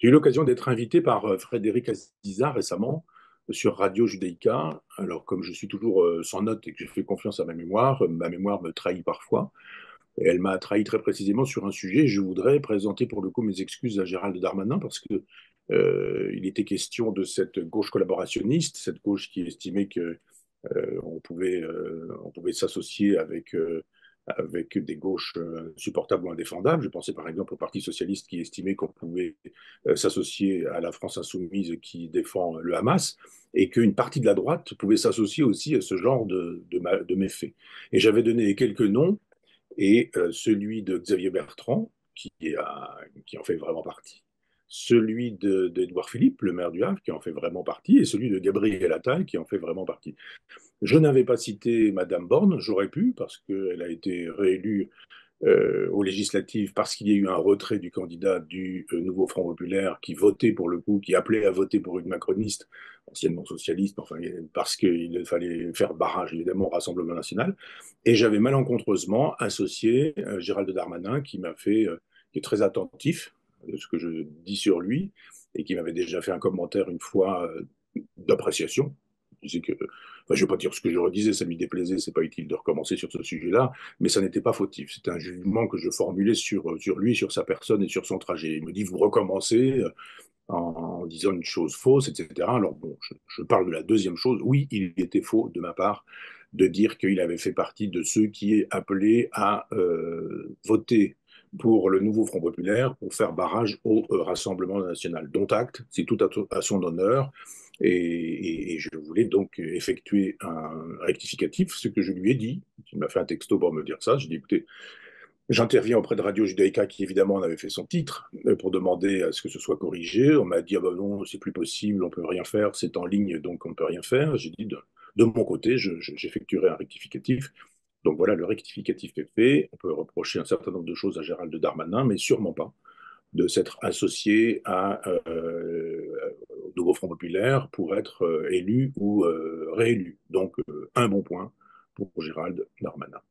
J'ai eu l'occasion d'être invité par Frédéric Aziza récemment sur Radio Judaïka. Alors, comme je suis toujours sans note et que je fais confiance à ma mémoire me trahit parfois. Et elle m'a trahi très précisément sur un sujet. Je voudrais présenter pour le coup mes excuses à Gérald Darmanin parce que il était question de cette gauche collaborationniste, cette gauche qui estimait que on pouvait s'associer avec des gauches supportables ou indéfendables. Je pensais par exemple au Parti socialiste qui estimait qu'on pouvait s'associer à la France insoumise qui défend le Hamas et qu'une partie de la droite pouvait s'associer aussi à ce genre de méfaits. Et j'avais donné quelques noms et celui de Xavier Bertrand qui en fait vraiment partie, celui d'Edouard Philippe, le maire du Havre, qui en fait vraiment partie, et celui de Gabriel Attal, qui en fait vraiment partie. Je n'avais pas cité Madame Borne, j'aurais pu, parce qu'elle a été réélue aux législatives, parce qu'il y a eu un retrait du candidat du Nouveau Front Populaire qui votait pour le coup, qui appelait à voter pour une macroniste, anciennement socialiste, enfin, parce qu'il fallait faire barrage évidemment au Rassemblement national. Et j'avais malencontreusement associé Gérald Darmanin, qui est très attentif de ce que je dis sur lui, et qui m'avait déjà fait un commentaire une fois d'appréciation. Il disait que, enfin, je ne vais pas dire ce que je redisais, ça lui déplaisait, c'est pas utile de recommencer sur ce sujet-là, mais ça n'était pas fautif. C'était un jugement que je formulais sur lui, sur sa personne et sur son trajet. Il me dit, vous recommencez en disant une chose fausse, etc. Alors bon, je parle de la deuxième chose. Oui, il était faux de ma part de dire qu'il avait fait partie de ceux qui appelaient à voter pour le nouveau Front populaire pour faire barrage au Rassemblement national. Dont acte, c'est tout à son honneur. Et je voulais donc effectuer un rectificatif, ce que je lui ai dit. Il m'a fait un texto pour me dire ça. J'ai dit, écoutez, j'interviens auprès de Radio Judaïka, qui évidemment en avait fait son titre, pour demander à ce que ce soit corrigé. On m'a dit, ah ben non, c'est plus possible, on peut rien faire, c'est en ligne, donc on ne peut rien faire. J'ai dit, de mon côté, j'effectuerai un rectificatif. Donc voilà, le rectificatif est fait. On peut reprocher un certain nombre de choses à Gérald Darmanin, mais sûrement pas de s'être associé au Nouveau Front Populaire pour être élu ou réélu. Donc un bon point pour Gérald Darmanin.